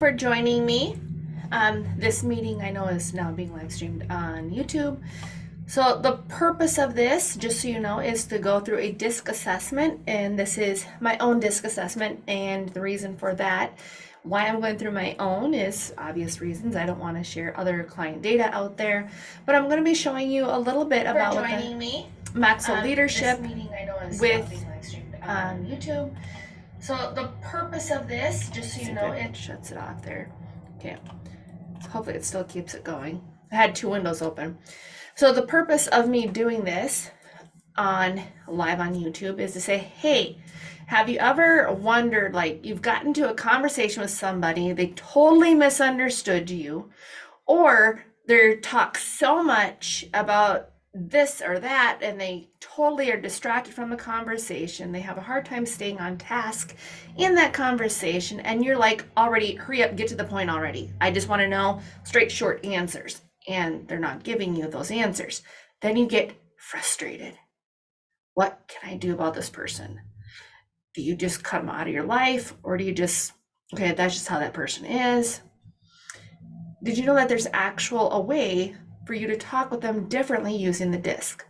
For joining me. This meeting I know is now being live streamed on YouTube. So the purpose of this, just so you know, is to go through a DISC assessment, and this is my own DISC assessment. And the reason for that, why I'm going through my own, is obvious reasons. I don't want to share other client data out there, but I'm going to be showing you a little bit about what the Maxwell leadership with on YouTube. So the purpose of this, just so you know, it shuts it off there. Okay. Hopefully it still keeps it going. I had two windows open. So the purpose of me doing this live on YouTube is to say, hey, have you ever wondered, like, you've gotten into a conversation with somebody, they totally misunderstood you, or they talk so much about this or that, and they totally are distracted from the conversation. They have a hard time staying on task in that conversation, and you're like, already, hurry up, get to the point already. I just want to know straight, short answers, and they're not giving you those answers. Then you get frustrated. What can I do about this person? Do you just cut them out of your life, or do you just, okay, that's just how that person is? Did you know that there's a way for you to talk with them differently using the DISC?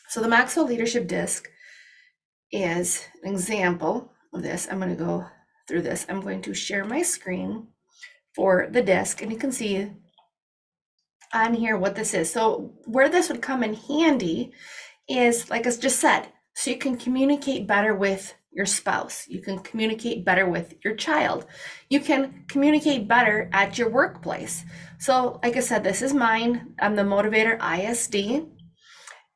So the Maxwell Leadership DISC is an example of this. I'm going to go through this. I'm going to share my screen for the DISC, and you can see on here what this is. So where this would come in handy is, like I just said, so you can communicate better with your spouse. You can communicate better with your child. You can communicate better at your workplace. So like I said, this is mine. I'm the Motivator ISD.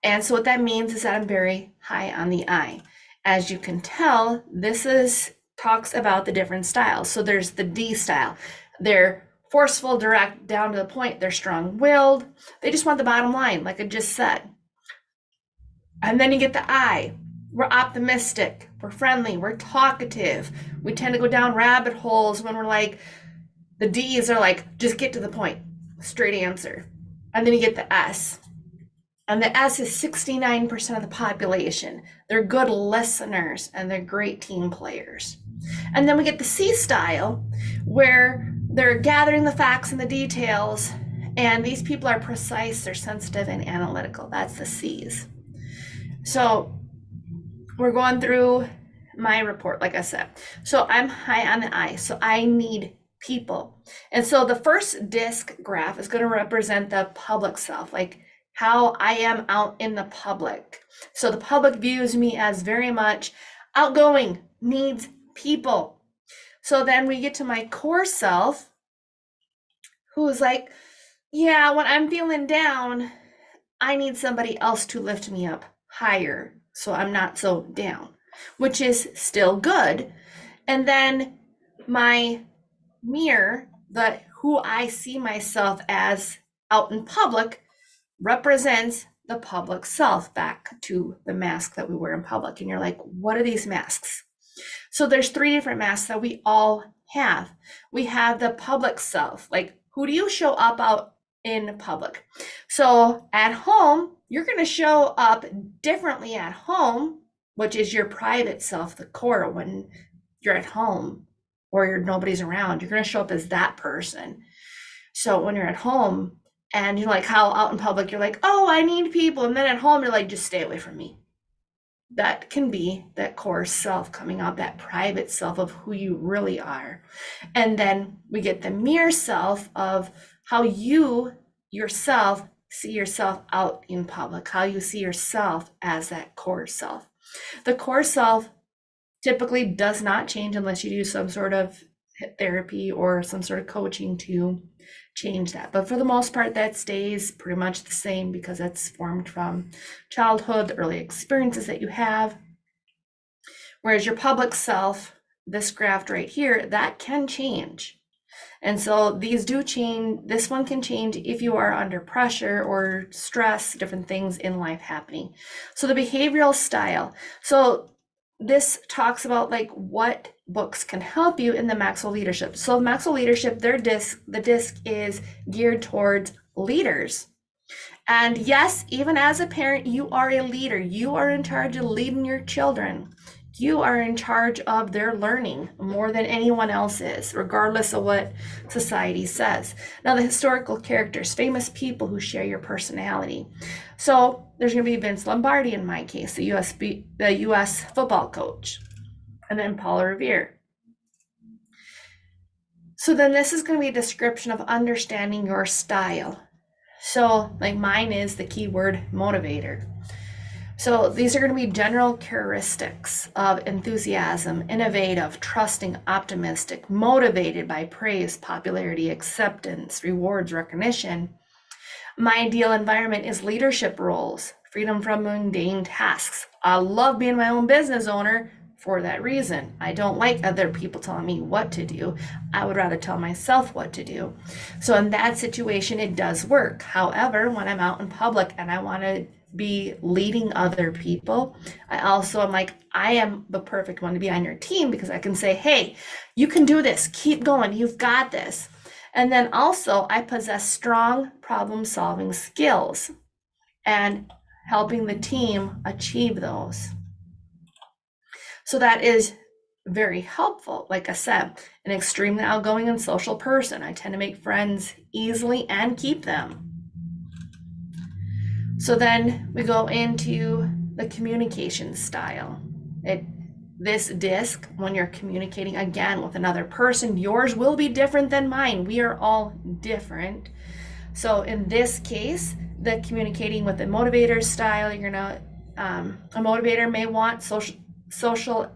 And so what that means is that I'm very high on the I. As you can tell, this talks about the different styles. So there's the D style. They're forceful, direct, down to the point. They're strong-willed. They just want the bottom line, like I just said. And then you get the I. We're optimistic, we're friendly, we're talkative. We tend to go down rabbit holes when we're like, the D's are like, just get to the point, straight answer. And then you get the S. And the S is 69% of the population. They're good listeners and they're great team players. And then we get the C style, where they're gathering the facts and the details, and these people are precise, they're sensitive and analytical. That's the C's. So we're going through my report, like I said. So I'm high on the I, so I need people. And so the first DISC graph is going to represent the public self, like how I am out in the public. So the public views me as very much outgoing, needs people. So then we get to my core self, who's like, yeah, when I'm feeling down, I need somebody else to lift me up higher, so I'm not so down, which is still good. And then my mirror, who I see myself as out in public, represents the public self, back to the mask that we wear in public. And you're like, what are these masks? So there's 3 different masks that we all have. We have the public self, like, who do you show up out in public? So at home, you're going to show up differently at home, which is your private self, the core. When you're at home or nobody's around, you're going to show up as that person. So when you're at home and you're like, how out in public, you're like, oh, I need people. And then at home, you're like, just stay away from me. That can be that core self coming out, that private self of who you really are. And then we get the mirror self of how you yourself see yourself out in public, how you see yourself as that core self. The core self typically does not change unless you do some sort of therapy or some sort of coaching to change that. But for the most part, that stays pretty much the same because it's formed from childhood, the early experiences that you have. Whereas your public self, this graph right here, that can change. And so these do change. This one can change if you are under pressure or stress, different things in life happening. So the behavioral style. So this talks about like what books can help you in the Maxwell Leadership. So Maxwell Leadership, the DISC is geared towards leaders. And yes, even as a parent, you are a leader. You are in charge of leading your children. You are in charge of their learning more than anyone else is, regardless of what society says. Now, the historical characters, famous people who share your personality. So there's going to be Vince Lombardi in my case, the U.S. football coach, and then Paula Revere. So then this is going to be a description of understanding your style. So like mine is the keyword motivator. So these are going to be general characteristics of enthusiasm, innovative, trusting, optimistic, motivated by praise, popularity, acceptance, rewards, recognition. My ideal environment is leadership roles, freedom from mundane tasks. I love being my own business owner for that reason. I don't like other people telling me what to do. I would rather tell myself what to do. So in that situation, it does work. However, when I'm out in public and I want to be leading other people, I also am like, I am the perfect one to be on your team because I can say, hey, you can do this, keep going, you've got this. And then also I possess strong problem solving skills and helping the team achieve those. So that is very helpful. Like I said, an extremely outgoing and social person. I tend to make friends easily and keep them. So then we go into the communication style. This disc, when you're communicating again with another person, yours will be different than mine. We are all different. So in this case, the communicating with the motivator style, you're gonna, a motivator may want social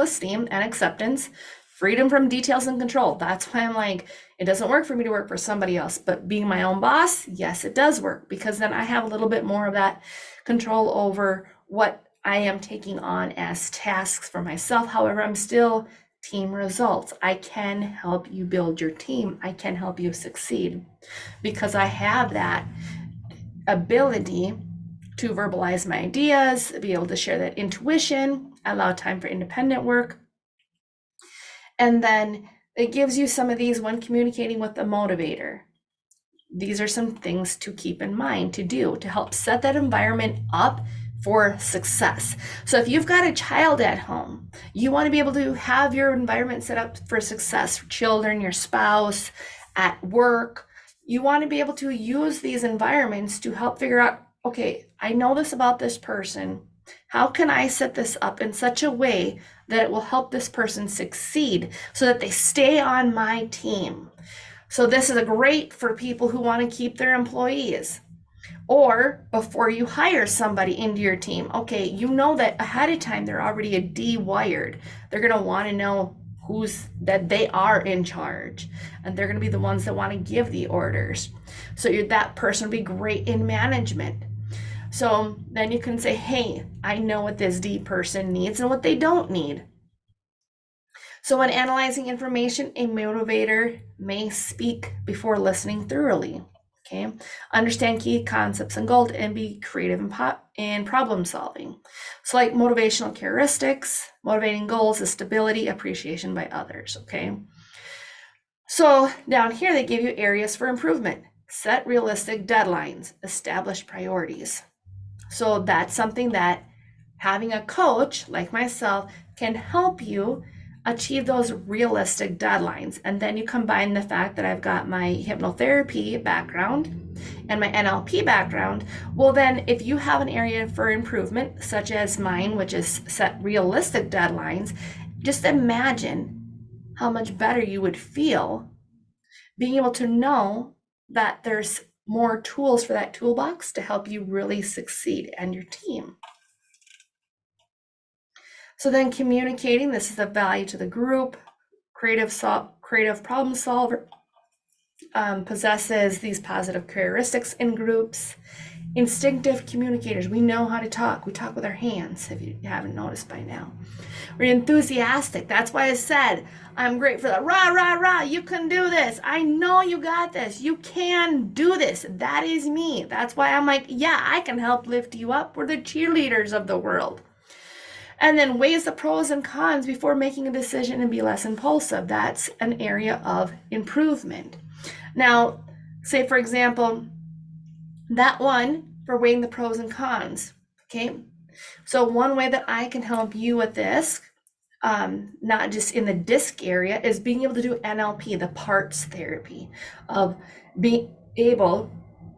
esteem and acceptance, freedom from details and control. That's why I'm like, it doesn't work for me to work for somebody else, but being my own boss, yes, it does work because then I have a little bit more of that control over what I am taking on as tasks for myself. However, I'm still team results. I can help you build your team. I can help you succeed because I have that ability to verbalize my ideas, be able to share that intuition, allow time for independent work. And then it gives you some of these when communicating with the motivator. These are some things to keep in mind to do to help set that environment up for success. So if you've got a child at home, you want to be able to have your environment set up for success, for children, your spouse, at work. You want to be able to use these environments to help figure out, okay, I know this about this person. How can I set this up in such a way that it will help this person succeed so that they stay on my team? So this is great for people who want to keep their employees. Or before you hire somebody into your team, okay, you know that ahead of time they're already a D-wired. They're going to want to know that they are in charge, and they're going to be the ones that want to give the orders. So that person will be great in management. So then you can say, hey, I know what this D person needs and what they don't need. So when analyzing information, a motivator may speak before listening thoroughly. Okay, understand key concepts and goals and be creative in problem solving. So like motivational characteristics, motivating goals is stability, appreciation by others. Okay, so down here they give you areas for improvement. Set realistic deadlines, establish priorities. So that's something that having a coach like myself can help you achieve those realistic deadlines. And then you combine the fact that I've got my hypnotherapy background and my NLP background. Well, then if you have an area for improvement, such as mine, which is set realistic deadlines, just imagine how much better you would feel being able to know that there's more tools for that toolbox to help you really succeed and your team. So then communicating, this is the value to the group. Creative problem solver possesses these positive characteristics in groups. Instinctive communicators, we know how to talk. We talk with our hands, if you haven't noticed by now. We're enthusiastic. That's why I said, I'm great for the rah, rah, rah. You can do this. I know you got this. You can do this. That is me. That's why I'm like, yeah, I can help lift you up. We're the cheerleaders of the world. And then weigh the pros and cons before making a decision and be less impulsive. That's an area of improvement. Now, say for example, that one for weighing the pros and cons, okay? So one way that I can help you with this, not just in the disc area, is being able to do NLP, the parts therapy of being able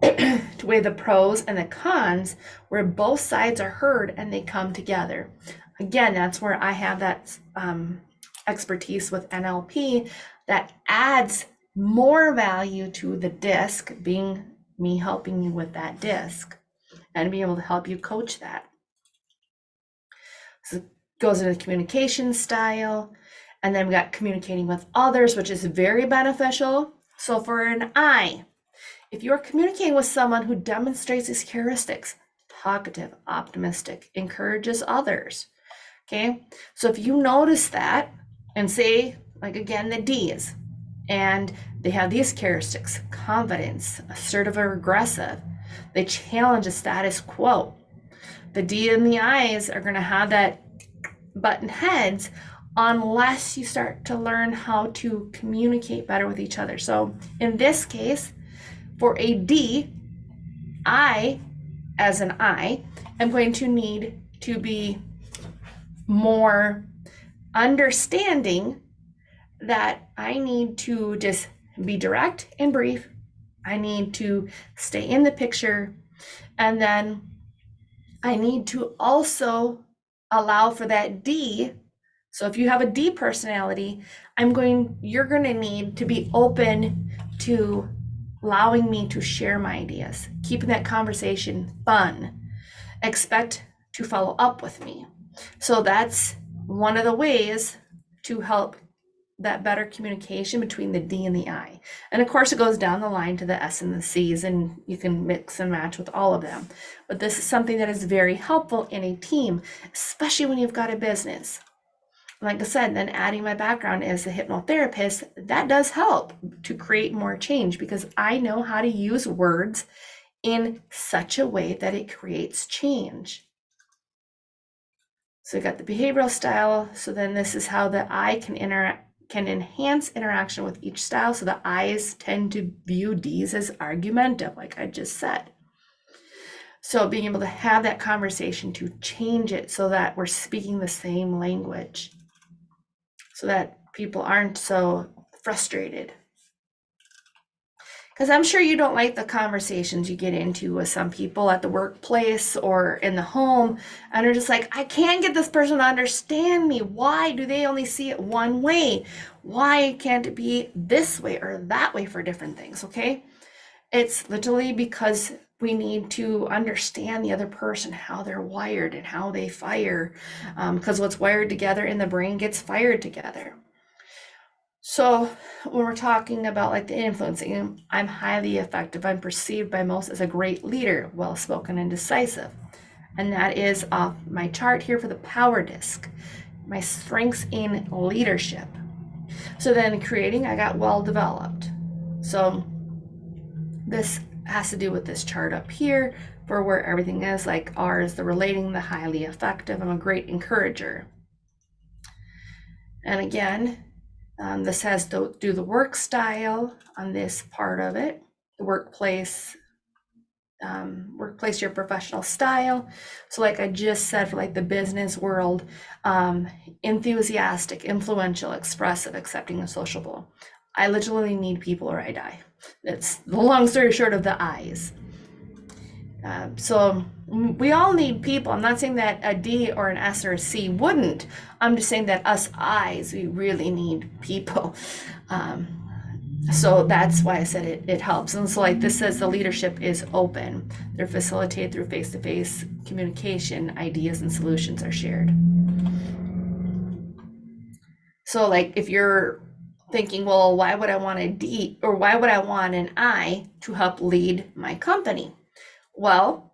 to weigh the pros and the cons where both sides are heard and they come together. Again, that's where I have that expertise with NLP that adds more value to the disc, being me helping you with that disc and be able to help you coach that. So it goes into communication style. And then we got communicating with others, which is very beneficial. So for an I, if you're communicating with someone who demonstrates these characteristics, talkative, optimistic, encourages others, okay? So if you notice that and say, like again, the D's, and they have these characteristics, confidence, assertive or aggressive, they challenge the status quo. The D and the I's are gonna have that button heads unless you start to learn how to communicate better with each other. So in this case, for a D, I, as an I, am going to need to be more understanding that I need to just be direct and brief. I need to stay in the picture. And then I need to also allow for that D. So if you have a D personality, you're going to need to be open to allowing me to share my ideas, keeping that conversation fun, expect to follow up with me. So that's one of the ways to help that better communication between the D and the I. And of course, it goes down the line to the S and the C's, and you can mix and match with all of them. But this is something that is very helpful in a team, especially when you've got a business. Like I said, then adding my background as a hypnotherapist, that does help to create more change because I know how to use words in such a way that it creates change. So we got the behavioral style. So then this is how the I can enhance interaction with each style. So the I's tend to view D's as argumentative, like I just said. So being able to have that conversation to change it so that we're speaking the same language, so that people aren't so frustrated. Because I'm sure you don't like the conversations you get into with some people at the workplace or in the home, and they're just like, I can't get this person to understand me. Why do they only see it one way? Why can't it be this way or that way for different things, okay? It's literally because we need to understand the other person, how they're wired and how they fire, because what's wired together in the brain gets fired together. So when we're talking about like the influencing, I'm highly effective. I'm perceived by most as a great leader, well-spoken and decisive. And that is off my chart here for the power disc, my strengths in leadership. So then creating, I got well-developed. So this has to do with this chart up here for where everything is, like R is the relating, the highly effective. I'm a great encourager. And again, this has to do the work style on this part of it, the workplace, your professional style. So like I just said, for like the business world, enthusiastic, influential, expressive, accepting, and sociable. I literally need people or I die. That's the long story short of the I's. So we all need people. I'm not saying that a D or an S or a C wouldn't. I'm just saying that us I's, we really need people. So that's why I said it helps. And so like this says the leadership is open. They're facilitated through face-to-face communication, ideas and solutions are shared. So like if you're thinking, well, why would I want a D or why would I want an I to help lead my company? Well,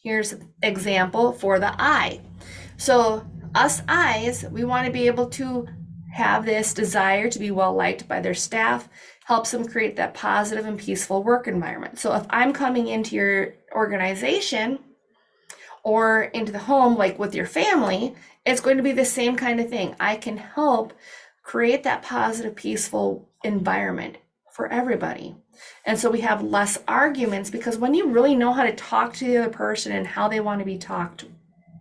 here's an example for the I. So us I's, we want to be able to have this desire to be well liked by their staff, helps them create that positive and peaceful work environment. So if I'm coming into your organization or into the home, like with your family, it's going to be the same kind of thing. I can help create that positive, peaceful environment for everybody. And so we have less arguments because when you really know how to talk to the other person and how they want to be talked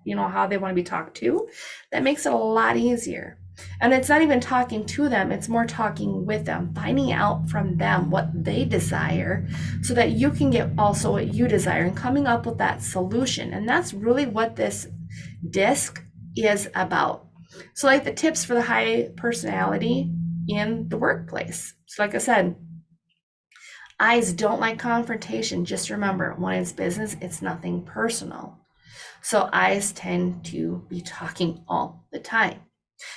how they want to be talked to, that makes it a lot easier. And it's not even talking to them, it's more talking with them, finding out from them what they desire so that you can get also what you desire and coming up with that solution. And that's really what this disc is about. So, like the tips for the high personality in the workplace. So, like I said, I's don't like confrontation. Just remember, when it's business, it's nothing personal. So I's tend to be talking all the time.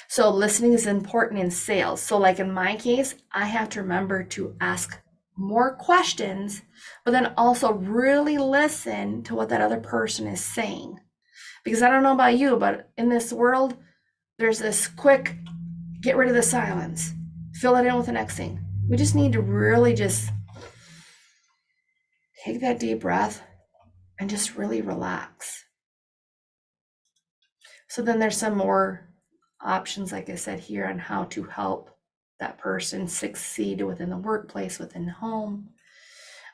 So listening is important in sales. So like in my case, I have to remember to ask more questions, but then also really listen to what that other person is saying. Because I don't know about you, but in this world, there's this quick, get rid of the silence, fill it in with the next thing. We just need to really just take that deep breath and just really relax. So then there's some more options, like I said here, on how to help that person succeed within the workplace, within the home.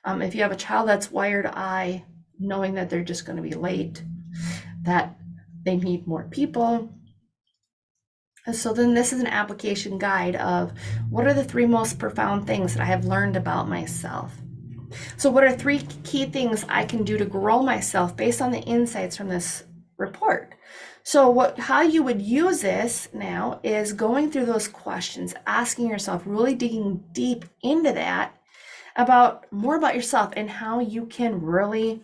If you have a child that's wired I, knowing that they're just going to be late, that they need more people. And so then this is an application guide of what are the 3 most profound things that I have learned about myself. So what are 3 key things I can do to grow myself based on the insights from this report? So how you would use this now is going through those questions, asking yourself, really digging deep into that, about more about yourself and how you can really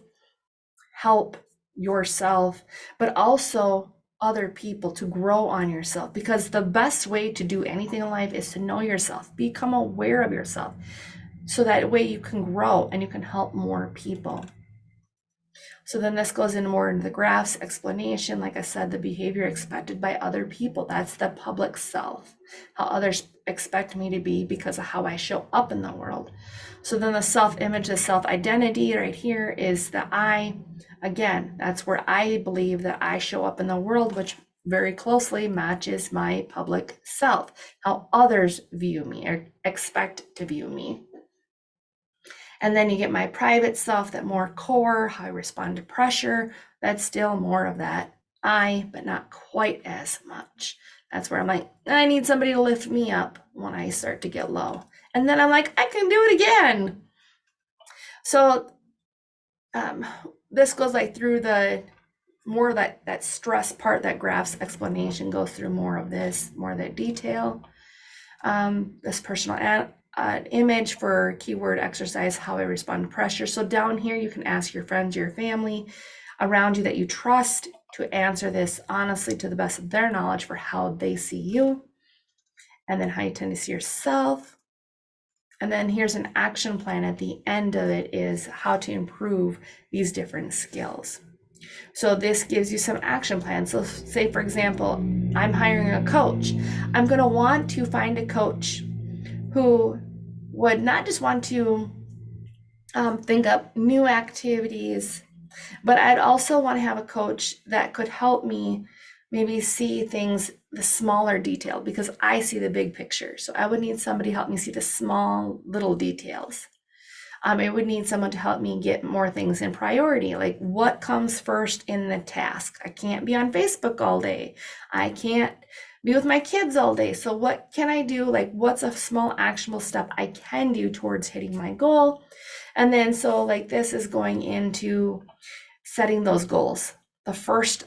help yourself, but also other people to grow on yourself. Because the best way to do anything in life is to know yourself, become aware of yourself, so that way you can grow and you can help more people. So then this goes into more into the graphs explanation. Like I said, the behavior expected by other people, that's the public self, how others expect me to be because of how I show up in the world. So then the self-image, the self-identity right here is the I. Again, that's where I believe that I show up in the world, which very closely matches my public self, how others view me or expect to view me. And then you get my private self, that more core, how I respond to pressure. That's still more of that I, but not quite as much. That's where I'm like, I need somebody to lift me up when I start to get low. And then I'm like, I can do it again. So this goes like through the more of that stress part, that graphs explanation goes through more of this, more of that detail. This personal image for keyword exercise, how I respond to pressure. So down here, you can ask your friends, your family around you that you trust to answer this honestly to the best of their knowledge for how they see you, and then how you tend to see yourself. And then here's an action plan at the end of it, is how to improve these different skills. So this gives you some action plans. So say, for example, I'm hiring a coach. I'm going to want to find a coach who would not just want to think up new activities, but I'd also want to have a coach that could help me maybe see things, the smaller detail, because I see the big picture. So I would need somebody to help me see the small little details. It would need someone to help me get more things in priority, like what comes first in the task. I can't be on Facebook all day. I can't be with my kids all day. So what can I do? Like, what's a small actionable step I can do towards hitting my goal? And then so like this is going into setting those goals. The first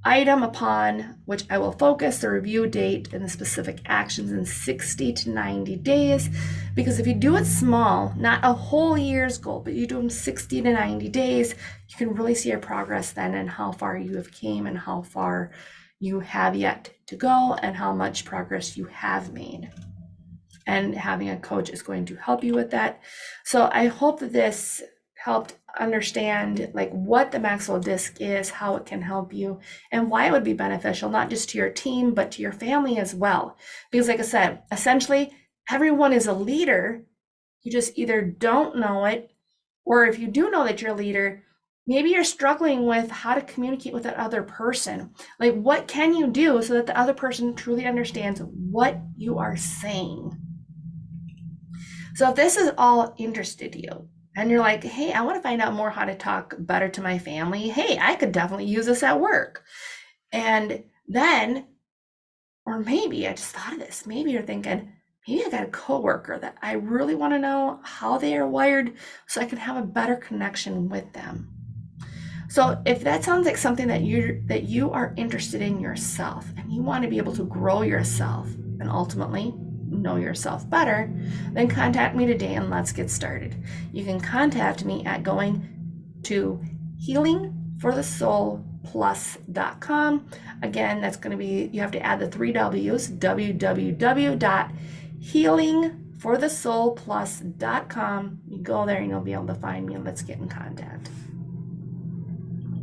item upon which I will focus, the review date and the specific actions in 60 to 90 days. Because if you do it small, not a whole year's goal, but you do them 60 to 90 days, you can really see your progress then and how far you have came and how far you have yet to go and how much progress you have made. And having a coach is going to help you with that. So I hope that this helped understand like what the Maxwell disc is, how it can help you, and why it would be beneficial, not just to your team, but to your family as well. Because like I said, essentially everyone is a leader. You just either don't know it, or if you do know that you're a leader, maybe you're struggling with how to communicate with that other person. Like, what can you do so that the other person truly understands what you are saying? So if this is all interested you, and you're like, hey, I want to find out more how to talk better to my family. Hey, I could definitely use this at work. And then, or maybe I just thought of this, maybe you're thinking, maybe I got a coworker that I really want to know how they are wired so I can have a better connection with them. So if that sounds like something that you are interested in yourself and you want to be able to grow yourself and ultimately know yourself better, then contact me today and let's get started. You can contact me at going to healingforthesoulplus.com. Again, that's going to be, you have to add the 3 W's, www.healingforthesoulplus.com. You go there and you'll be able to find me and let's get in contact.